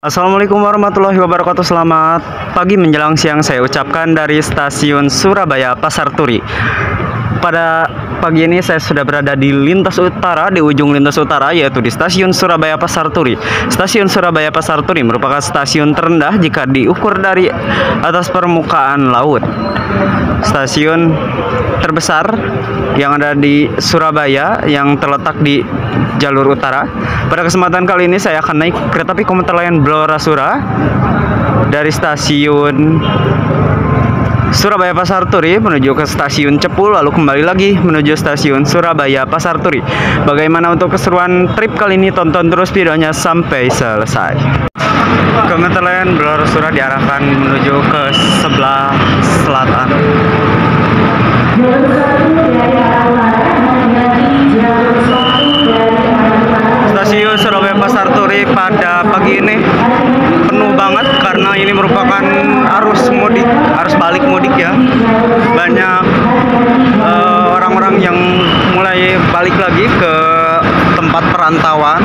Assalamualaikum warahmatullahi wabarakatuh. Selamat pagi menjelang siang saya ucapkan dari stasiun Surabaya Pasar Turi. Pada pagi ini saya sudah berada di lintas utara, di ujung lintas utara, yaitu di stasiun Surabaya Pasar Turi. Stasiun Surabaya Pasar Turi merupakan stasiun terendah jika diukur dari atas permukaan laut. Stasiun terbesar yang ada di Surabaya yang terletak di jalur utara. Pada kesempatan kali ini saya akan naik kereta api komuter lain Blora-Sura dari stasiun Surabaya Pasar Turi menuju ke stasiun Cepu, lalu kembali lagi menuju stasiun Surabaya Pasar Turi. Bagaimana untuk keseruan trip kali ini? Tonton terus videonya sampai selesai. Komuter lain Blora-Sura diarahkan menuju ke sebelah selatan. Stasiun Surabaya Pasar Turi pada pagi ini penuh banget karena ini merupakan arus balik mudik ya. Banyak orang-orang yang mulai balik lagi ke tempat perantauan.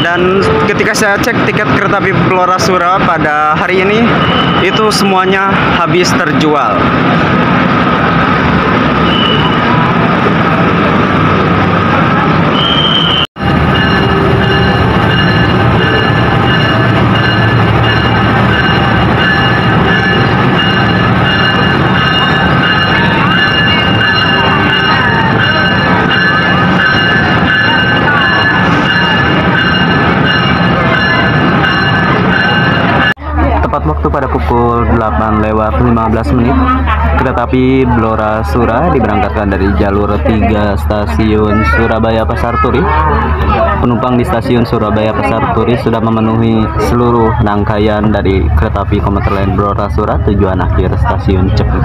Dan ketika saya cek tiket kereta api Blora-Sura pada hari ini, itu semuanya habis terjual. Waktu pada pukul 8:15 kereta api Blora-Sura diberangkatkan dari jalur 3 stasiun Surabaya Pasar Turi. Penumpang di stasiun Surabaya Pasar Turi sudah memenuhi seluruh rangkaian dari kereta api komuter lain Blora-Sura tujuan akhir stasiun Cepu.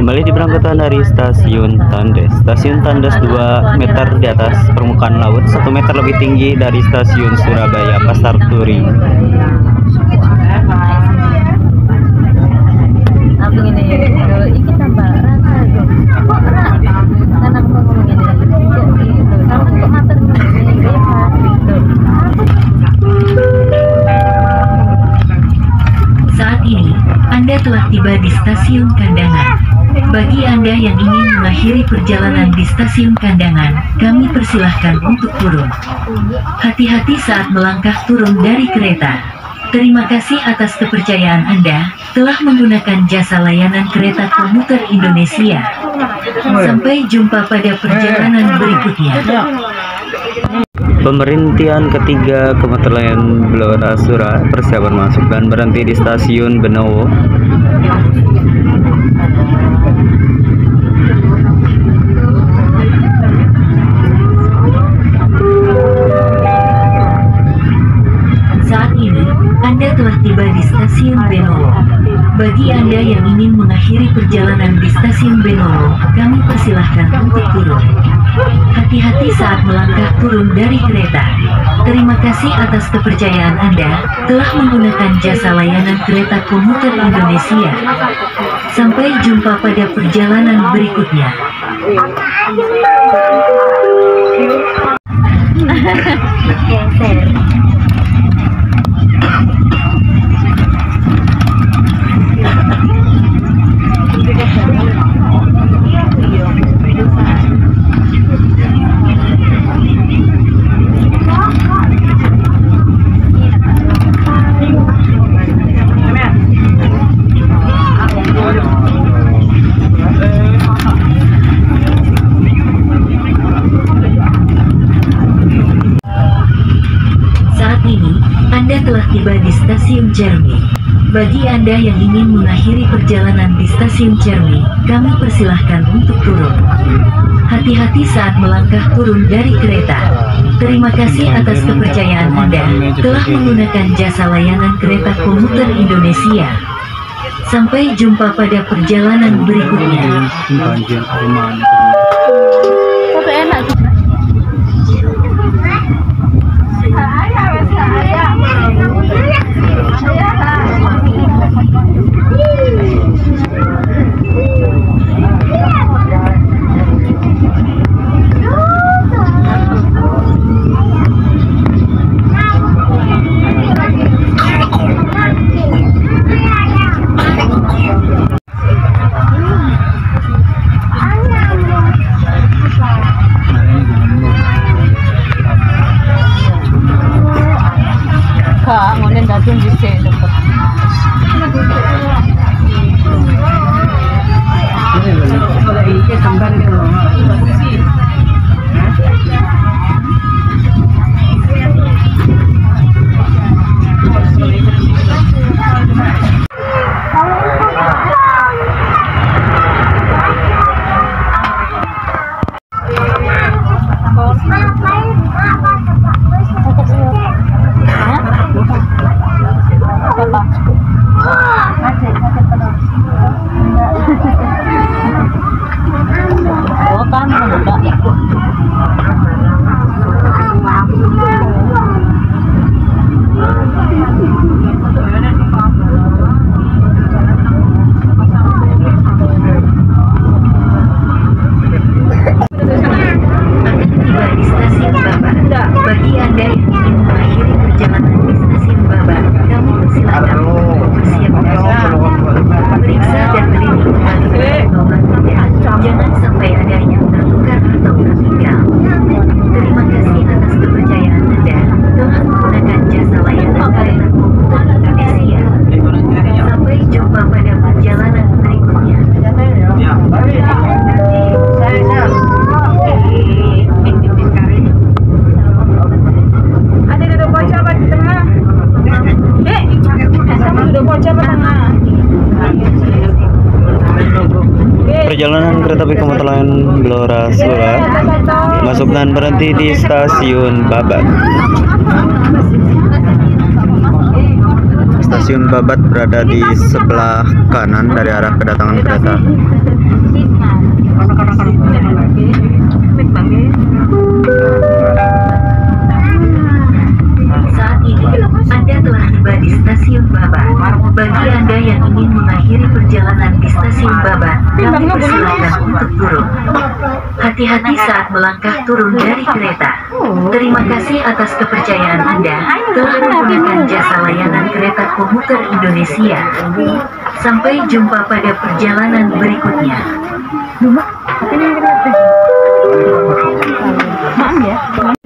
Kembali diberangkatkan dari stasiun Tandes. Stasiun Tandes 2 meter di atas permukaan laut, 1 meter lebih tinggi dari stasiun Surabaya Pasar Turi. Saat ini Anda telah tiba di stasiun Kandangan. Bagi Anda yang ingin mengakhiri perjalanan di stasiun Kandangan, kami persilahkan untuk turun. Hati-hati saat melangkah turun dari kereta. Terima kasih atas kepercayaan Anda telah menggunakan jasa layanan kereta komuter Indonesia. Sampai jumpa pada perjalanan berikutnya. Pemberhentian ketiga komuter lain Blora-Sura persiapan masuk dan berhenti di stasiun Benowo. mengakhiri perjalanan di stasiun Benowo, kami persilahkan untuk turun. Hati-hati saat melangkah turun dari kereta. Terima kasih atas kepercayaan Anda telah menggunakan jasa layanan kereta komuter Indonesia. Sampai jumpa pada perjalanan berikutnya. Anda telah tiba di stasiun Cermi. Bagi Anda yang ingin mengakhiri perjalanan di stasiun Cermi, kami persilahkan untuk turun. Hati-hati saat melangkah turun dari kereta. Terima kasih atas kepercayaan Anda telah menggunakan jasa layanan kereta komuter Indonesia. Sampai jumpa pada perjalanan berikutnya. Ngonen dadun dhisik cepet. Iki sampean Perjalanan kereta api komuter lain Blora Sura masuk dan berhenti di stasiun Babat. Stasiun Babat berada di sebelah kanan dari arah kedatangan kereta. Saat ini, Anda telah tiba di stasiun Babat. Bagi Anda yang ingin mengakhiri perjalanan di stasiun Babat, kami persilakan untuk turun. Hati-hati saat melangkah turun dari kereta. Terima kasih atas kepercayaan Anda telah menggunakan jasa layanan kereta komuter Indonesia. Sampai jumpa pada perjalanan berikutnya.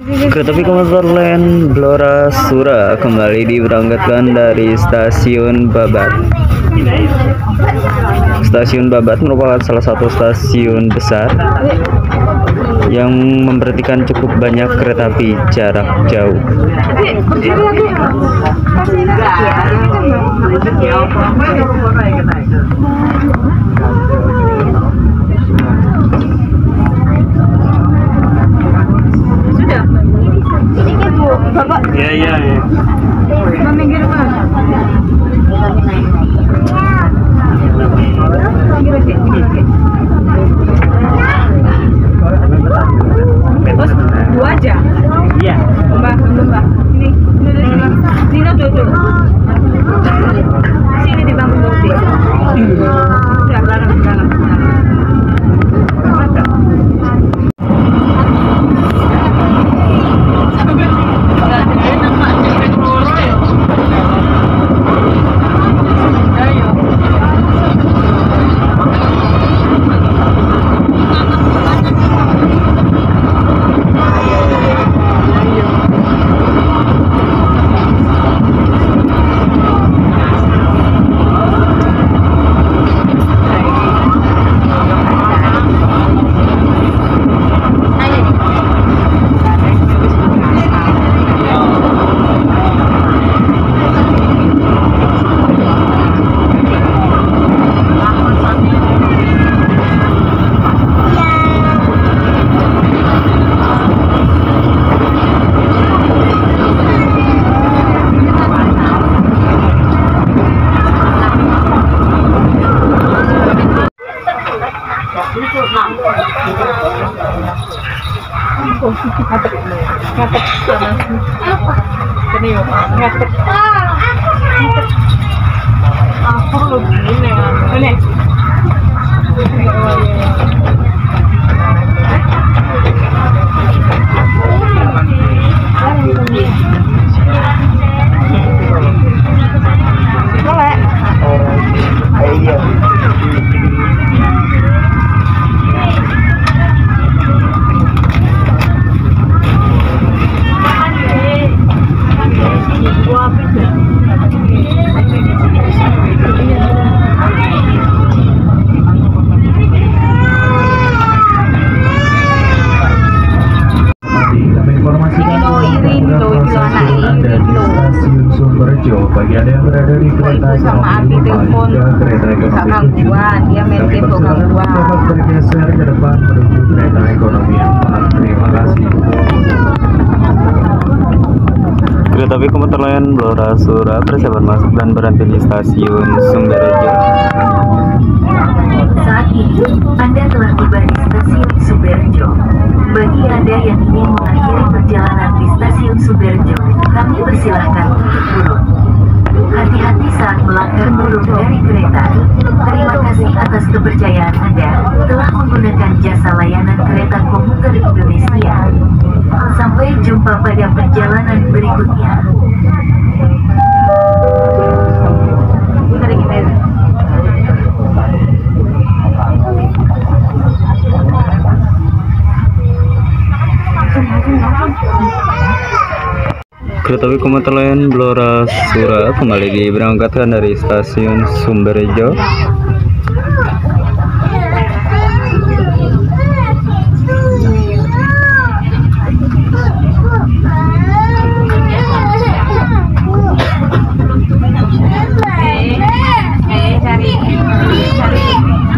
Kereta api komuter lain Blora Sura kembali diberangkatkan dari stasiun Babat. Stasiun Babat merupakan salah satu stasiun besar yang memperhatikan cukup banyak kereta api jarak jauh. Bapak. Iya. Minggir, Mas. Bagi Anda yang berada di kereta sama arti telepon kereta ekonomi gangguan, dia main game gangguan. dapat bergeser ke depan menuju kereta ekonomi 4. Terima kasih. Kereta api komuter lain Blora Sura persiapan masuk dan berhenti di stasiun Sumberjo. Saat ini, Anda telah tiba di stasiun Sumberjo. Bagi Anda yang ingin mengakhiri perjalanan di stasiun Sumberjo, kami persilahkan untuk turun. Hati-hati saat melangkah turun dari kereta. Terima kasih atas kepercayaan Anda telah menggunakan jasa layanan kereta komuter Indonesia. Sampai jumpa pada perjalanan berikutnya. Kereta api komuter lain Blora Sura kembali diberangkatkan dari stasiun Sumberjo.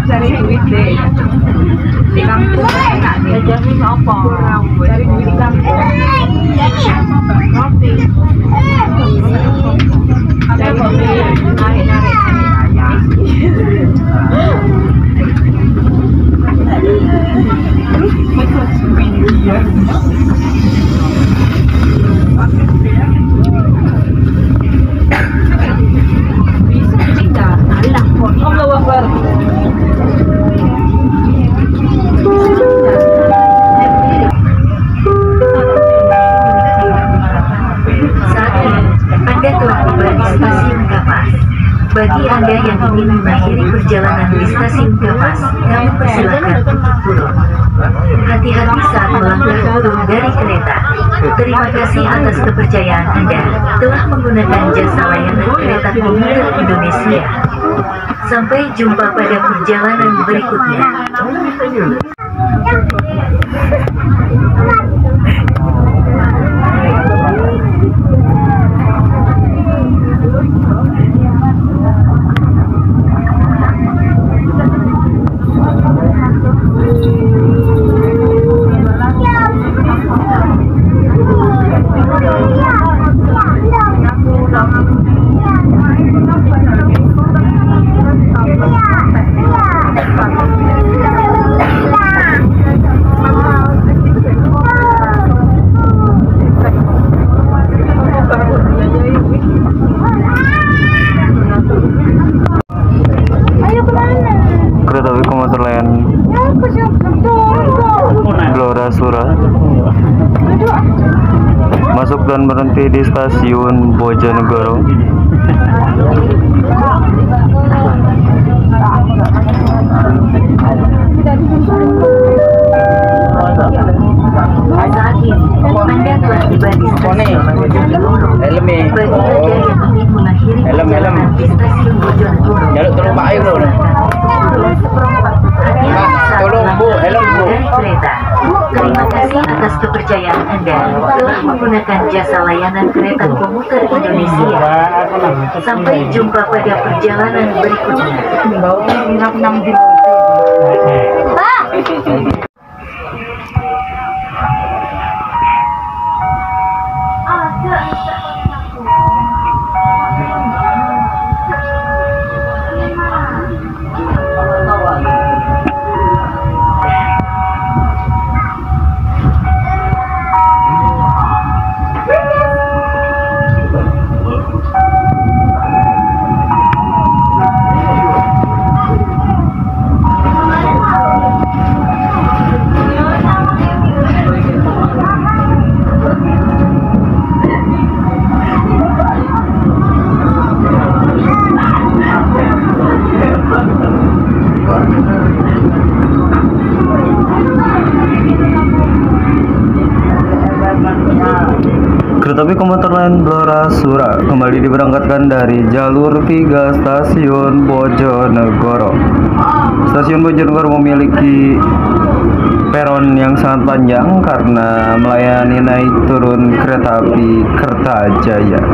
Cari duit deh. Di kampung enak deh. Jadi apa? Cari duit di kampung. Roti. Ada kopi. Narik. Bagi Anda yang ingin mengakhiri perjalanan di stasiun Kapas, kami persilakan untuk turun. Hati-hati saat melangkah turun dari kereta. Terima kasih atas kepercayaan Anda telah menggunakan jasa layanan kereta komuter Indonesia. Sampai jumpa pada perjalanan berikutnya. Kereta api komuter lain Blora Sura masuk dan berhenti di stasiun Bojonegoro. Saat ini, Anda telah tiba di stasiun Bojonegoro. Bagi Anda yang ingin mengakhiri perjalanan di stasiun Bojonegoro, Tolong Bu, helm Bu. dari kereta. Terima kasih atas kepercayaan Anda telah menggunakan jasa layanan kereta komuter Indonesia. Sampai jumpa pada perjalanan berikutnya. Kereta api komuter lain Blora Sura kembali diberangkatkan dari jalur 3 stasiun Bojonegoro. Stasiun Bojonegoro memiliki peron yang sangat panjang karena melayani naik turun kereta api Kertajaya.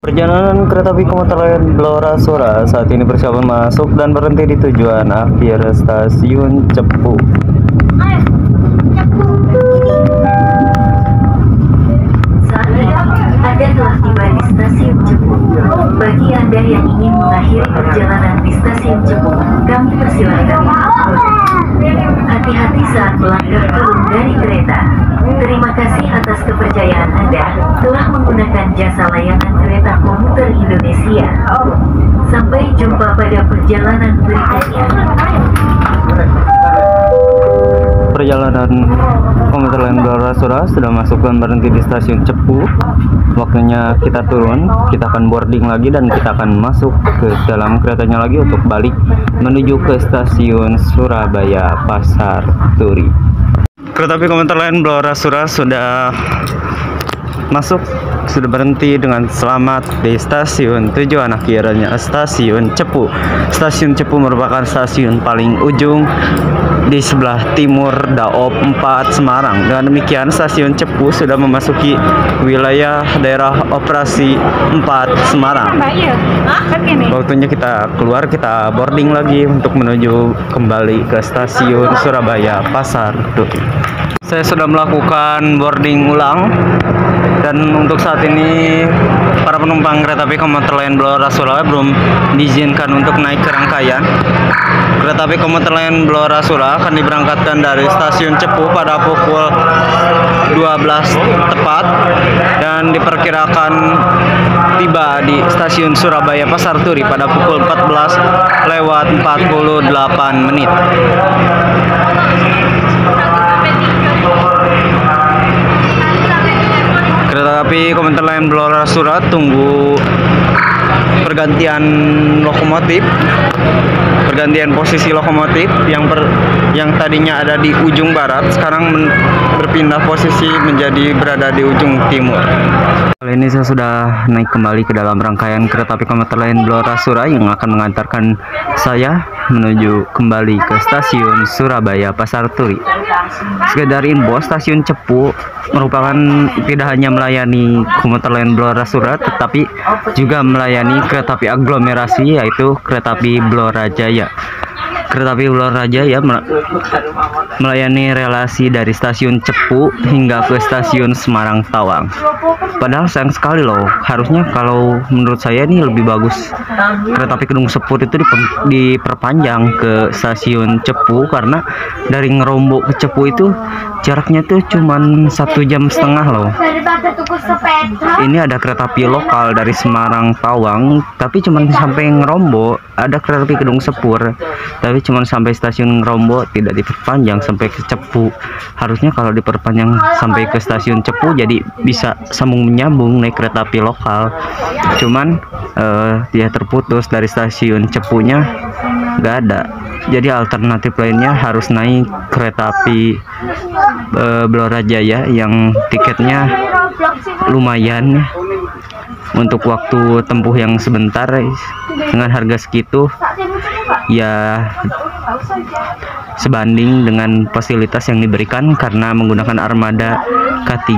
Perjalanan kereta api komuter lain Blora Sura saat ini persiapan masuk dan berhenti di tujuan akhir stasiun Cepu. Saat ini Anda telah tiba di stasiun Cepu. Bagi Anda yang ingin mengakhiri perjalanan di stasiun Cepu, kami persilakan. Hati-hati saat melangkah turun dari kereta. Terima kasih atas kepercayaan Anda telah menggunakan jasa layanan kereta komuter Indonesia. Sampai jumpa pada perjalanan berikutnya. Perjalanan komuter lain Blora Sura sudah masuk dan berhenti di stasiun Cepu. Waktunya kita turun, kita akan boarding lagi dan kita akan masuk ke dalam keretanya lagi untuk balik menuju ke stasiun Surabaya Pasar Turi. Kereta api komuter lain Blora Sura sudah masuk, sudah berhenti dengan selamat di stasiun tujuan akhirnya stasiun Cepu. Stasiun Cepu merupakan stasiun paling ujung di sebelah timur Daop 4 Semarang. Dengan demikian stasiun Cepu sudah memasuki wilayah daerah operasi 4 Semarang. Waktunya kita keluar, kita boarding lagi untuk menuju kembali ke stasiun Surabaya Pasar Turi. Saya sudah melakukan boarding ulang dan untuk saat ini para penumpang kereta api komuter lain Blora Sura belum diizinkan untuk naik ke rangkaian. Kereta api komuter lain Blora Sura akan diberangkatkan dari stasiun Cepu pada pukul 12 tepat dan diperkirakan tiba di stasiun Surabaya Pasar Turi pada pukul 14:48 menit. Kereta api komuter lain Blora Sura tunggu pergantian lokomotif, pergantian posisi lokomotif yang tadinya ada di ujung barat sekarang berpindah posisi menjadi berada di ujung timur. Kali ini saya sudah naik kembali ke dalam rangkaian kereta api komuter lain Blora Sura yang akan mengantarkan saya menuju kembali ke stasiun Surabaya Pasar Turi. Sekedar info, stasiun Cepu merupakan tidak hanya melayani komuter lain Blora Sura tetapi juga melayani kereta api aglomerasi yaitu kereta api Blora Jaya. Kereta api Blora Jaya melayani relasi dari stasiun Cepu hingga ke stasiun Semarang Tawang. Padahal sayang sekali loh, harusnya kalau menurut saya ini lebih bagus kereta api Kedung Sepur itu diperpanjang ke stasiun Cepu, karena dari Ngerombok ke Cepu itu jaraknya tuh cuman 1,5 jam loh. Ini ada kereta api lokal dari Semarang Tawang tapi cuman sampai Ngerombok, ada kereta api Kedung Sepur tapi cuma sampai stasiun Ngerombo, tidak diperpanjang sampai ke Cepu. Harusnya kalau diperpanjang sampai ke stasiun Cepu jadi bisa sambung menyambung naik kereta api lokal. Cuman dia terputus dari stasiun Cepunya, nggak ada. Jadi alternatif lainnya harus naik kereta api Blora Jaya yang tiketnya lumayan untuk waktu tempuh yang sebentar. Dengan harga segitu ya sebanding dengan fasilitas yang diberikan karena menggunakan armada K3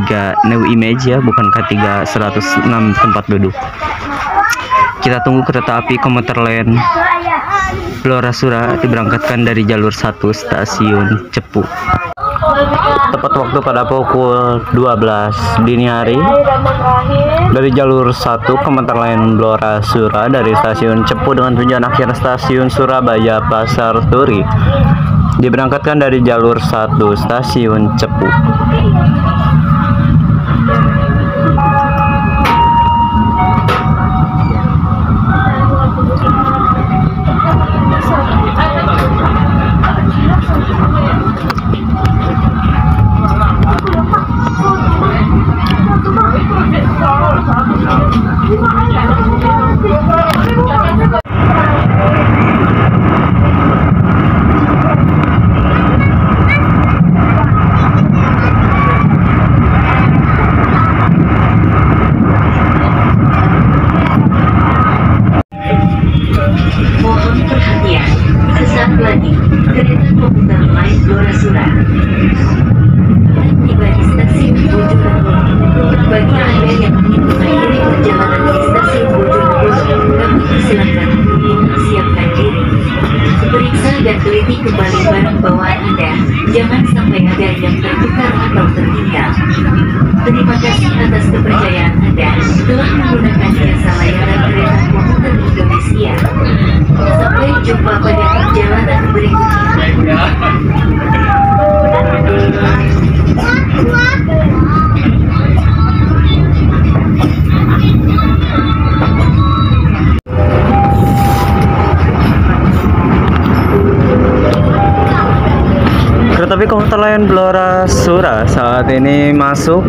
New Image ya, bukan K3 106 tempat duduk. Kita tunggu kereta api komuter lain Blora Sura diberangkatkan dari jalur 1 stasiun Cepu. Tepat waktu pada pukul 12 dini hari dari jalur 1 komuter lain Blora Sura dari stasiun Cepu dengan tujuan akhir stasiun Surabaya Pasar Turi diberangkatkan dari jalur 1 stasiun Cepu. Mohon perhatian, sesaat lagi kereta komuter lain Blora Sura akan tiba di stasiun Bojonegoro. Bagi Anda yang ingin mengakhiri perjalanan di stasiun Bojonegoro, kami persilahkan untuk mempersiapkan diri. Periksa dan teliti kembali barang bawaan Anda, jangan sampai ada yang tertukar atau tertinggal. Terima kasih atas kepercayaan Anda telah menggunakan jasa layanan kereta komuter Indonesia. Sampai jumpa pada perjalanan berikutnya. Kereta api komuter lain Blora Sura saat ini masuk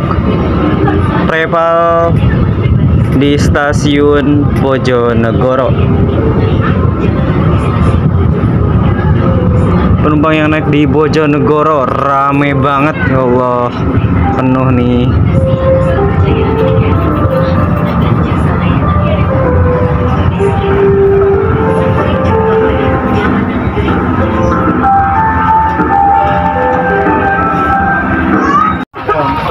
preval di stasiun Bojonegoro. Penumpang yang naik di Bojonegoro rame banget, ya Allah, penuh nih.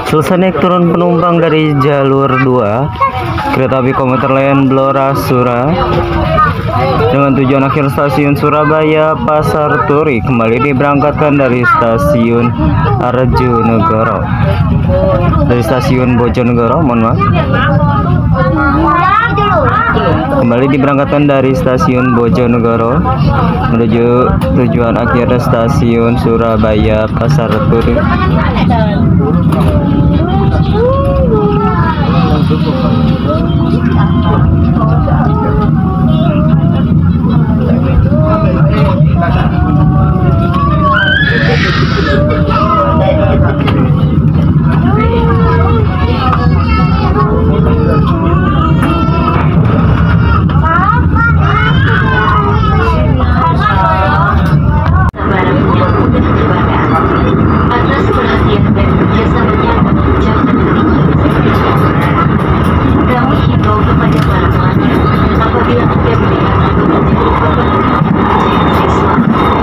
Selesai naik turun penumpang dari jalur 2 kereta api komuter lain Blora Sura dengan tujuan akhir stasiun Surabaya Pasar Turi kembali diberangkatkan dari stasiun Arjonegoro, dari stasiun Bojonegoro, mohon maaf. Kembali diberangkatkan dari stasiun Bojonegoro menuju tujuan akhir stasiun Surabaya Pasar Turi. Atas perhatian dan kerjasamanya kami ucapkan terima kasih. Kami himbau kepada para pelanggan apabila Anda melihat atau menjadi korban kejahatan seksual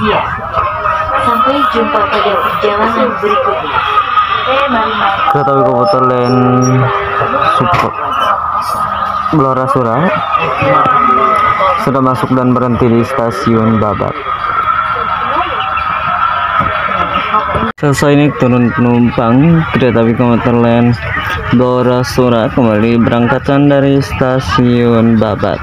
Indonesia. Sampai jumpa pada perjalanan berikutnya. Kereta api komuter lain Super Blora Sura sudah masuk dan berhenti di stasiun Babat. Selesai ini turun penumpang, kereta api komuter lain Blora Sura kembali berangkatan dari stasiun Babat.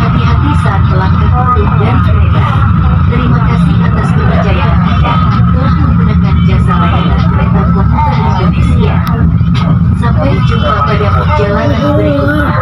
Hati-hati saat melangkah turun dari kereta. Terima kasih atas kepercayaan Anda telah menggunakan jasa layanan kereta komuter Indonesia. Sampai jumpa pada perjalanan berikutnya.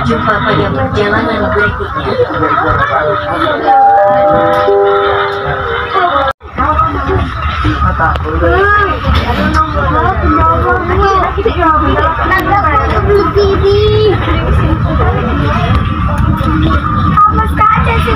Jumpa pada perjalanan berikutnya. Apa saja sih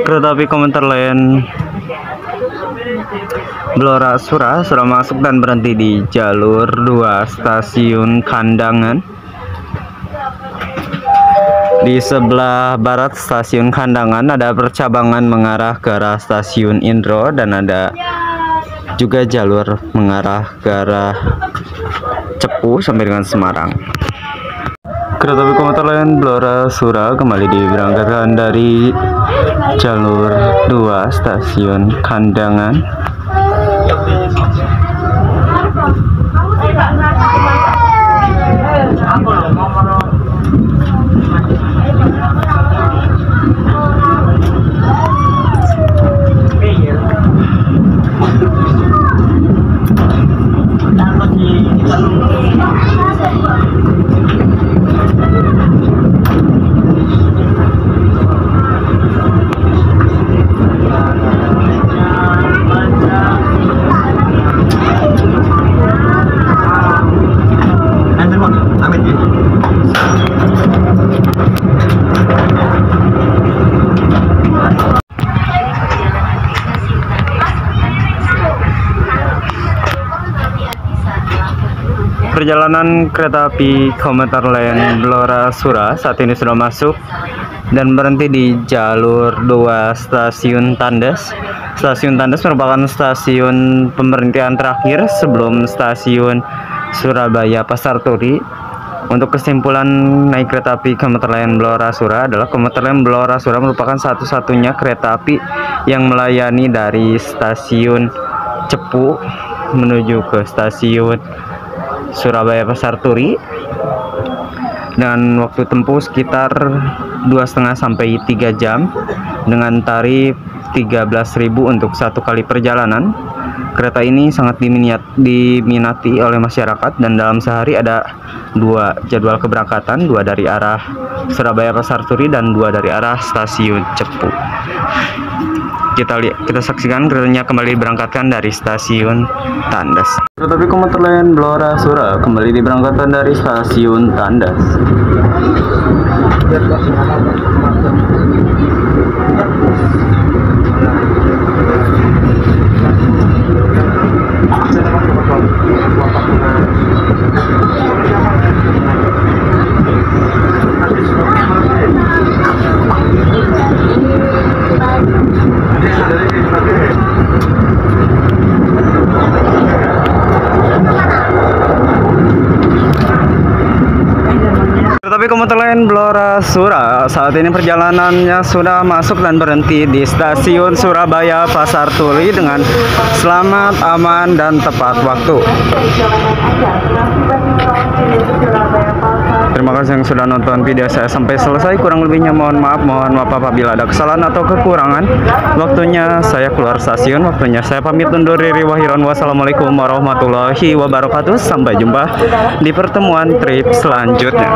Kereta api komuter lain Blora Sura sudah masuk dan berhenti di jalur 2 stasiun Kandangan. Di sebelah barat stasiun Kandangan ada percabangan mengarah ke arah stasiun Indro dan ada juga jalur mengarah ke arah Cepu sampai dengan Semarang. Kereta api komuter lain Blora Sura kembali diberangkatkan dari jalur 2 stasiun Kandangan. Perjalanan kereta api komuter lain Blora Sura saat ini sudah masuk dan berhenti di jalur 2 stasiun Tandes. Stasiun Tandes merupakan stasiun pemberhentian terakhir sebelum stasiun Surabaya Pasar Turi. Untuk kesimpulan naik kereta api komuter lain Blora Sura adalah komuter lain Blora Sura merupakan satu-satunya kereta api yang melayani dari stasiun Cepu menuju ke stasiun Surabaya Pasar Turi dengan waktu tempuh sekitar 2,5 sampai 3 jam dengan tarif 13.000 untuk satu kali perjalanan. Kereta ini sangat diminati oleh masyarakat dan dalam sehari ada 2 jadwal keberangkatan, 2 dari arah Surabaya Pasar Turi dan 2 dari arah stasiun Cepu. Kita saksikan keretanya kembali diberangkatkan dari stasiun Tandes. Kereta api komuter lain Blora Sura kembali diberangkatkan dari stasiun Tandes. Tetapi komuter lain Blora Sura saat ini perjalanannya sudah masuk dan berhenti di stasiun Surabaya Pasar Turi dengan selamat, aman, dan tepat waktu. Terima kasih yang sudah nonton video saya sampai selesai. Kurang lebihnya mohon maaf apabila ada kesalahan atau kekurangan. Waktunya saya keluar stasiun, waktunya saya pamit undur diri. Wassalamualaikum warahmatullahi wabarakatuh. Sampai jumpa di pertemuan trip selanjutnya.